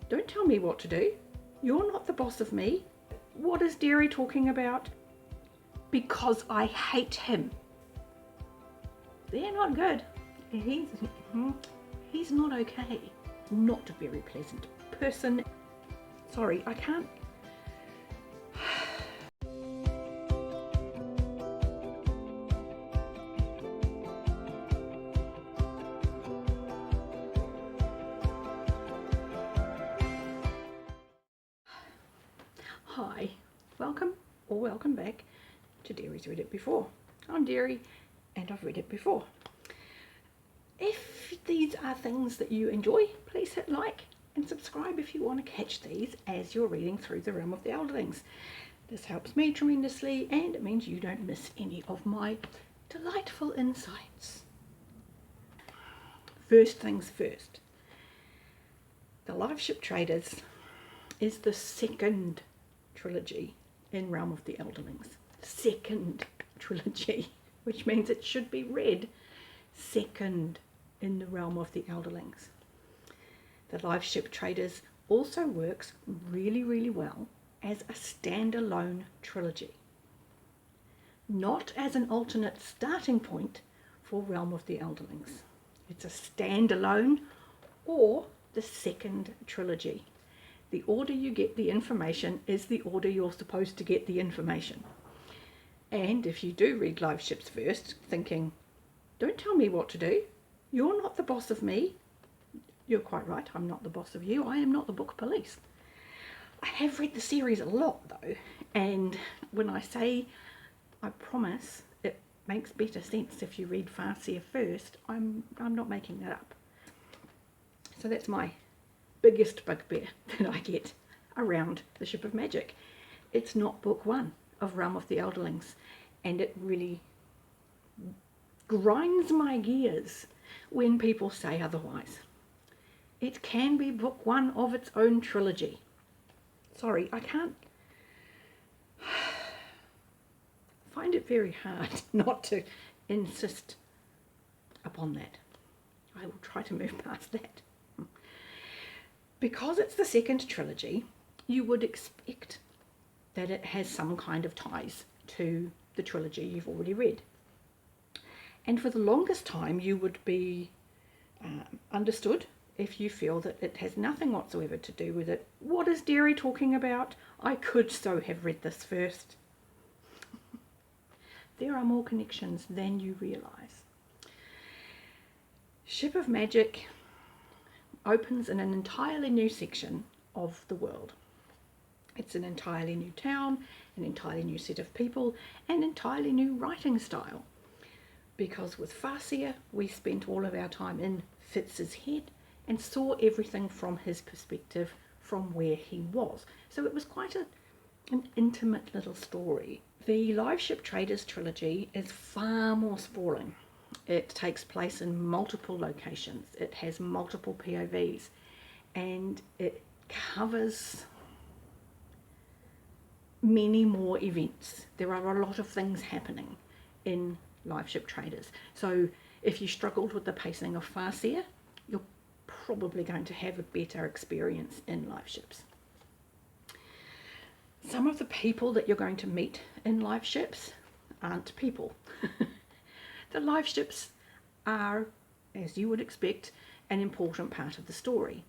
Don't tell me what to do. You're not the boss of me. What is Derri talking about? Because I hate him. They're not good. He's not okay. Not a very pleasant person. Sorry, I can't. Hi, welcome or welcome back to Derri's Read It Before. I'm Derri and I've read it before. If these are things that you enjoy, please hit like and subscribe if you want to catch these as you're reading through the Realm of the Elderlings. This helps me tremendously and it means you don't miss any of my delightful insights. First things first, the Liveship Traders is the second trilogy in Realm of the Elderlings. Second trilogy, which means it should be read second in the Realm of the Elderlings. The Liveship Traders also works really, really well as a standalone trilogy, not as an alternate starting point for Realm of the Elderlings. It's a standalone or the second trilogy. The order you get the information is the order you're supposed to get the information. And if you do read Liveships first, thinking, don't tell me what to do, you're not the boss of me. You're quite right, I'm not the boss of you. I am not the book police. I have read the series a lot though, and when I say I promise it makes better sense if you read Farseer first, I'm not making that up. So that's my biggest bugbear that I get around the Ship of Magic. It's not book one of Realm of the Elderlings, and it really grinds my gears when people say otherwise. It can be book one of its own trilogy. Sorry, I can't find it very hard not to insist upon that. I will try to move past that. Because it's the second trilogy, you would expect that it has some kind of ties to the trilogy you've already read. And for the longest time, you would be understood if you feel that it has nothing whatsoever to do with it. What is Derri talking about? I could so have read this first. There are more connections than you realise. Ship of Magic opens in an entirely new section of the world. It's an entirely new town, an entirely new set of people, an entirely new writing style. Because with Farseer, we spent all of our time in Fitz's head and saw everything from his perspective, from where he was. So it was quite an intimate little story. The Liveship Traders trilogy is far more sprawling. It takes place in multiple locations. It has multiple POVs and it covers many more events. There are a lot of things happening in Liveship Traders. So if you struggled with the pacing of Farseer, you're probably going to have a better experience in Liveships. Some of the people that you're going to meet in Liveships aren't people. The Liveships are, as you would expect, an important part of the story.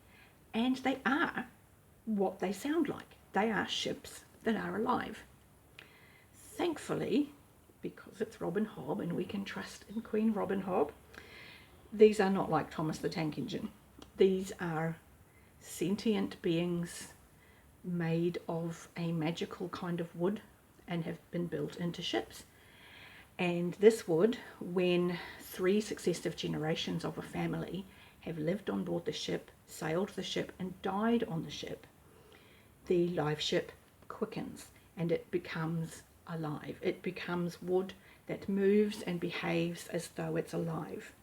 And they are what they sound like. They are ships that are alive. Thankfully, because it's Robin Hobb and we can trust in Queen Robin Hobb, these are not like Thomas the Tank Engine. These are sentient beings made of a magical kind of wood and have been built into ships. And this wood, when 3 successive generations of a family have lived on board the ship, sailed the ship and died on the ship, the live ship quickens and it becomes alive. It becomes wood that moves and behaves as though it's alive.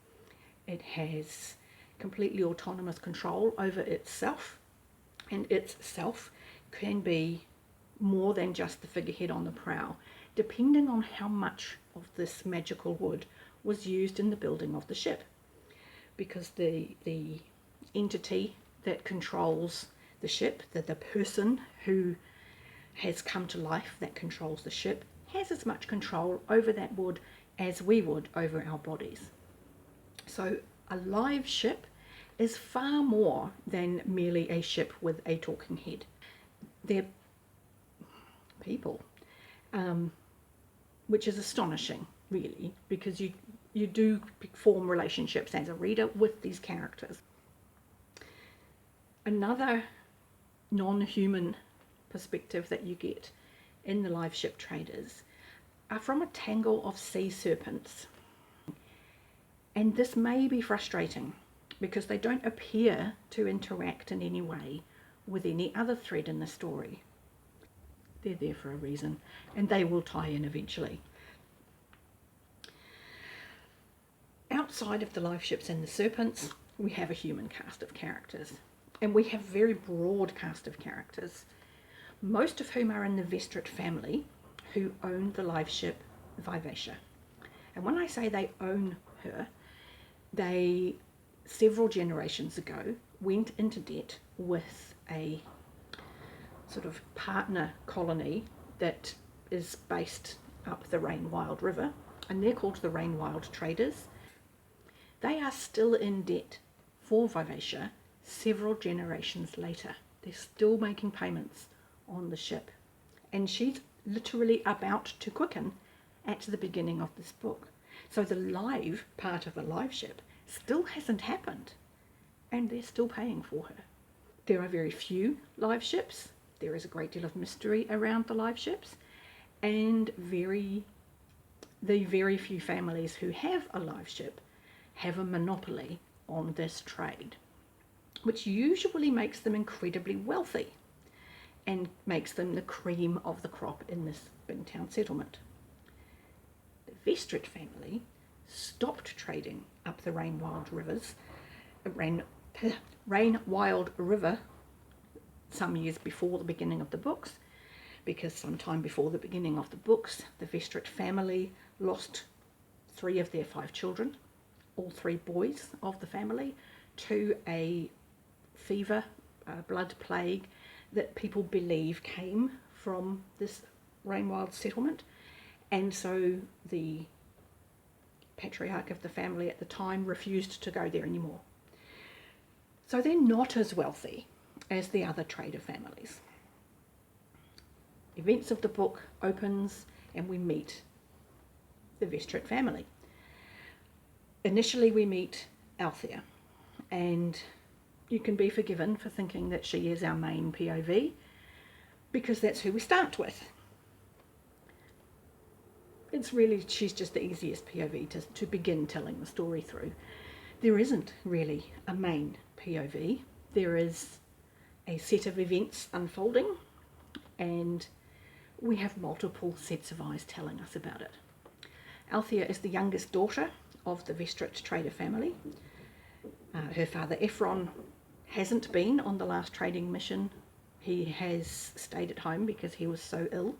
It has completely autonomous control over itself, and its self can be more than just the figurehead on the prow, depending on how much of this magical wood was used in the building of the ship. Because the entity that controls the ship, that the person who has come to life that controls the ship has as much control over that wood as we would over our bodies. So a live ship is far more than merely a ship with a talking head. They're people, which is astonishing, really, because you do form relationships as a reader with these characters. Another non-human perspective that you get in the live ship traders are from a tangle of sea serpents. And this may be frustrating because they don't appear to interact in any way with any other thread in the story. They're there for a reason, and they will tie in eventually. Outside of the live ships and the serpents, we have a human cast of characters, and we have a very broad cast of characters, most of whom are in the Vestrit family, who own the live ship Vivacia. And when I say they own her, they, several generations ago, went into debt with a sort of partner colony that is based up the Rainwild River, and they're called the Rainwild Traders. They are still in debt for Vivacia several generations later. They're still making payments on the ship, and she's literally about to quicken at the beginning of this book. So the live part of the live ship still hasn't happened, and they're still paying for her. There are very few live ships. There is a great deal of mystery around the live ships, and the very few families who have a live ship have a monopoly on this trade, which usually makes them incredibly wealthy and makes them the cream of the crop in this big town settlement. The Vestrit family stopped trading up the Rainwild River some years before the beginning of the books, because sometime before the beginning of the books, the Vestrit family lost 3 of their 5 children, all 3 boys of the family, to a fever, blood plague that people believe came from this Rainwild settlement. And so the patriarch of the family at the time refused to go there anymore. So they're not as wealthy as the other trader families. Events of the book opens and we meet the Vestrit family. Initially we meet Althea, and you can be forgiven for thinking that she is our main POV, because that's who we start with. It's really, she's just the easiest POV to begin telling the story through. There isn't really a main POV. There is a set of events unfolding, and we have multiple sets of eyes telling us about it. Althea is the youngest daughter of the Vestrit trader family. Her father Ephron hasn't been on the last trading mission. He has stayed at home because he was so ill,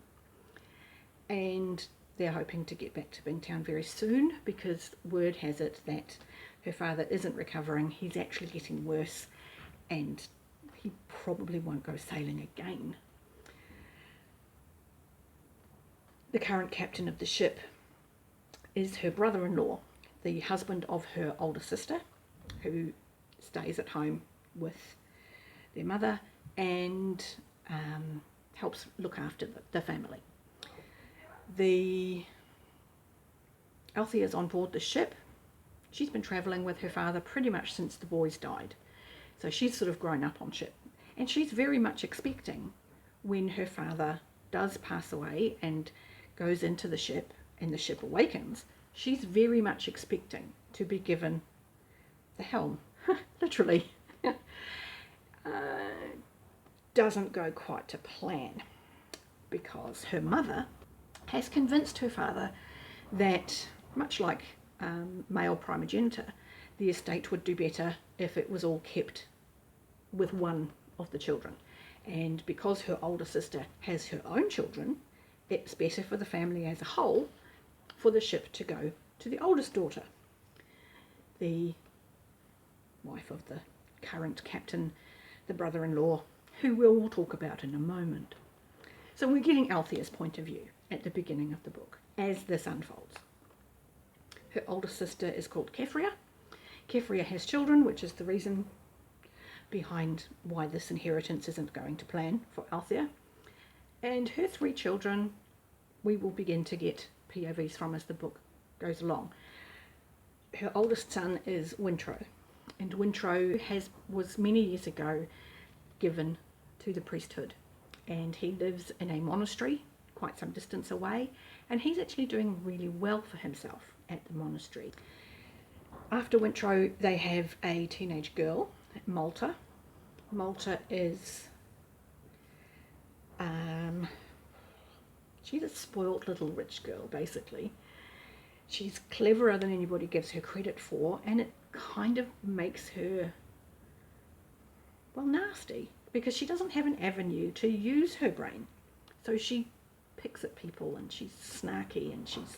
and they're hoping to get back to Bingtown very soon, because word has it that her father isn't recovering. He's actually getting worse, and he probably won't go sailing again. The current captain of the ship is her brother-in-law, the husband of her older sister, who stays at home with their mother and helps look after the family. Althea's on board the ship. She's been travelling with her father pretty much since the boys died. So she's sort of grown up on ship. And she's very much expecting, when her father does pass away and goes into the ship and the ship awakens, she's very much expecting to be given the helm, literally. Doesn't go quite to plan, because her mother has convinced her father that, much like male primogeniture, the estate would do better if it was all kept with one of the children. And because her older sister has her own children, it's better for the family as a whole for the ship to go to the oldest daughter. The wife of the current captain, the brother-in-law, who we'll talk about in a moment. So we're getting Althea's point of view at the beginning of the book as this unfolds. Her older sister is called Keffria. Keffria has children, which is the reason behind why this inheritance isn't going to plan for Althea. And her 3 children, we will begin to get POVs from as the book goes along. Her oldest son is Wintro, and Wintro was many years ago given to the priesthood, and he lives in a monastery quite some distance away, and he's actually doing really well for himself at the monastery. After Wintro, they have a teenage girl, Malta. Malta is she's a spoilt little rich girl, basically. She's cleverer than anybody gives her credit for, and it kind of makes her, well, nasty, because she doesn't have an avenue to use her brain. So she picks at people, and she's snarky, and she's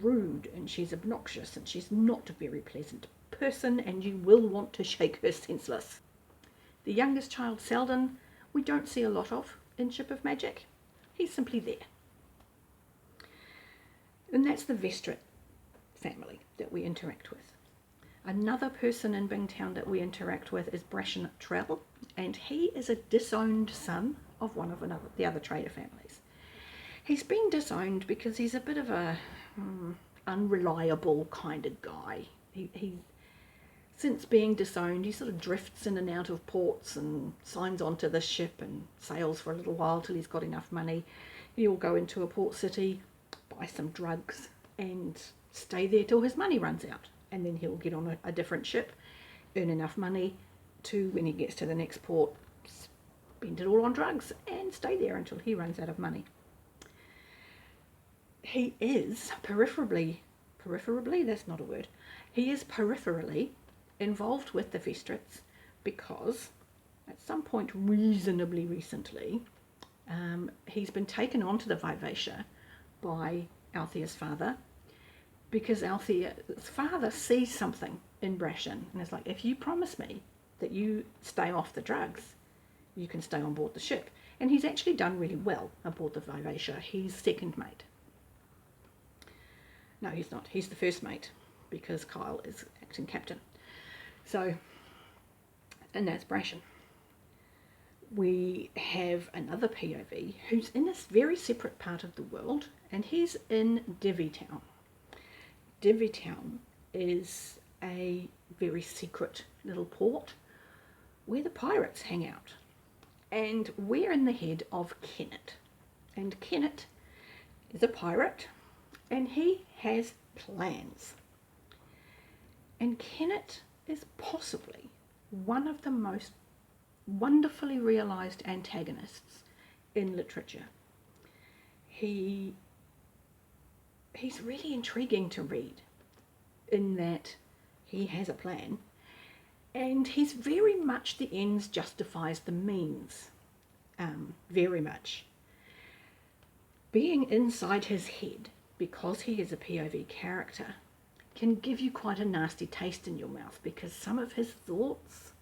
rude, and she's obnoxious, and she's not a very pleasant person, and you will want to shake her senseless. The youngest child, Selden, we don't see a lot of in Ship of Magic. He's simply there. And that's the Vestrit family that we interact with. Another person in Bingtown that we interact with is Brashen Trell, and he is a disowned son of one of the other trader families. He's been disowned because he's a bit of a unreliable kind of guy. He since being disowned, he sort of drifts in and out of ports and signs onto the ship and sails for a little while till he's got enough money. He'll go into a port city, buy some drugs, and stay there till his money runs out. And then he'll get on a different ship, earn enough money to, when he gets to the next port, spend it all on drugs and stay there until he runs out of money. He is peripherally, that's not a word, he is peripherally involved with the Vestrits because at some point reasonably recently he's been taken onto the Vivacia by Althea's father, because Althea's father sees something in Brashen and is like, if you promise me that you stay off the drugs, you can stay on board the ship. And he's actually done really well aboard the Vivacia. He's second mate. No, he's not. He's the first mate, because Kyle is acting captain. So, and that's Brashen. We have another POV who's in this very separate part of the world, and he's in Derri Town. Derri Town is a very secret little port where the pirates hang out. And we're in the head of Kennett. And Kennett is a pirate, and he has plans. And Kennett is possibly one of the most wonderfully realised antagonists in literature. He's really intriguing to read in that he has a plan, and he's very much the ends justifies the means, very much. Being inside his head, because he is a POV character, can give you quite a nasty taste in your mouth, because some of his thoughts,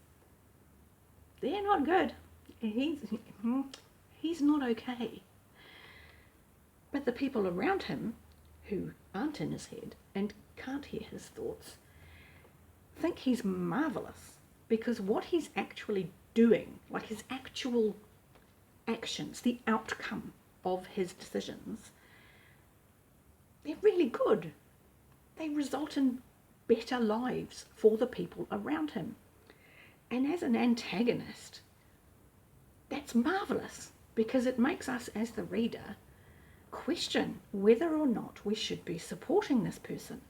they're not good. He's not okay. But the people around him, who aren't in his head and can't hear his thoughts, think he's marvellous, because what he's actually doing, like his actual actions, the outcome of his decisions, they're really good. They result in better lives for the people around him. And as an antagonist, that's marvellous, because it makes us as the reader question whether or not we should be supporting this person.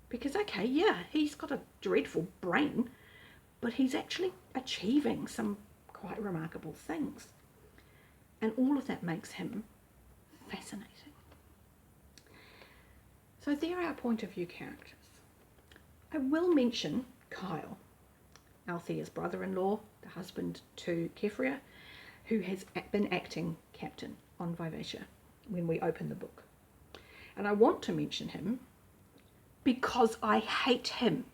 Because, okay, yeah, he's got a dreadful brain, but he's actually achieving some quite remarkable things. And all of that makes him fascinating. So there are our point of view characters. I will mention Kyle, Althea's brother-in-law, the husband to Keffria, who has been acting captain on Vivacia when we open the book. And I want to mention him because I hate him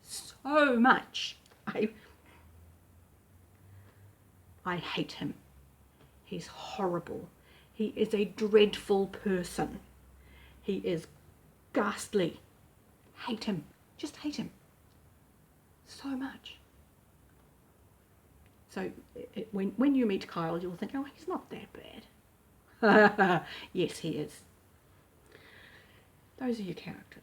so much. I hate him. He's horrible. He is a dreadful person. He is ghastly. Hate him. Just hate him. So much. So when you meet Kyle, you'll think, oh, he's not that bad. Yes, he is. Those are your characters.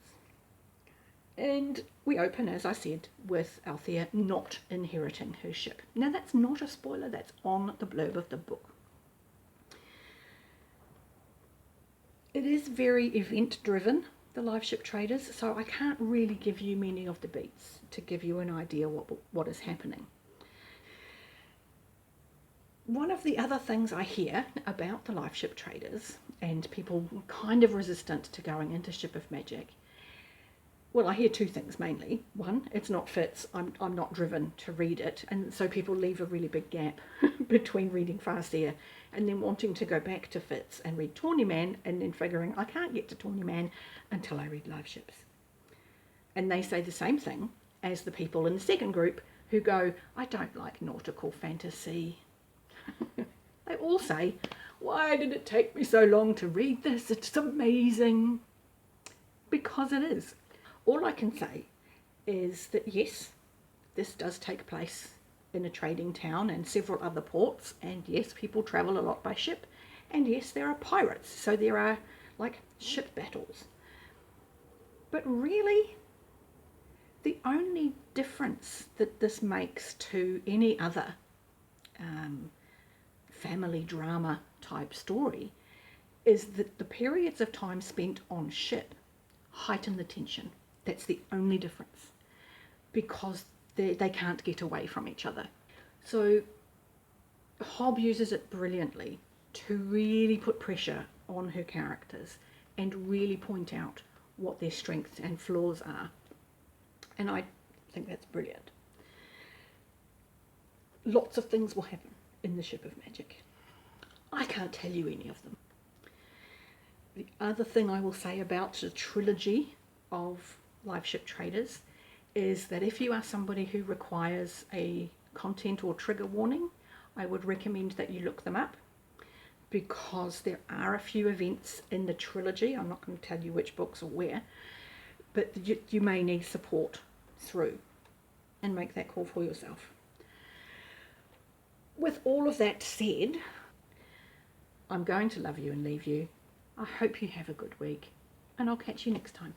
And we open, as I said, with Althea not inheriting her ship. Now, that's not a spoiler. That's on the blurb of the book. It is very event-driven, the Liveship Traders, so I can't really give you many of the beats to give you an idea what is happening. One of the other things I hear about the Liveship Traders, and people kind of resistant to going into Ship of Magic, well, I hear two things mainly. One, it's not Fitz, I'm not driven to read it, and so people leave a really big gap between reading Farseer and then wanting to go back to Fitz and read Tawny Man, and then figuring I can't get to Tawny Man until I read Liveships. And they say the same thing as the people in the second group who go, I don't like nautical fantasy. They all say, why did it take me so long to read this? It's amazing. Because it is. All I can say is that yes, this does take place in a trading town and several other ports, and yes, people travel a lot by ship, and yes, there are pirates, so there are like ship battles. But really, the only difference that this makes to any other family drama type story is that the periods of time spent on ship heighten the tension. That's the only difference, because they can't get away from each other. So Hobb uses it brilliantly to really put pressure on her characters and really point out what their strengths and flaws are. And I think that's brilliant. Lots of things will happen in the Ship of Magic. I can't tell you any of them. The other thing I will say about the trilogy of Liveship Traders is that if you are somebody who requires a content or trigger warning, I would recommend that you look them up, because there are a few events in the trilogy, I'm not going to tell you which books or where, but you may need support through, and make that call for yourself. With all of that said, I'm going to love you and leave you. I hope you have a good week, and I'll catch you next time.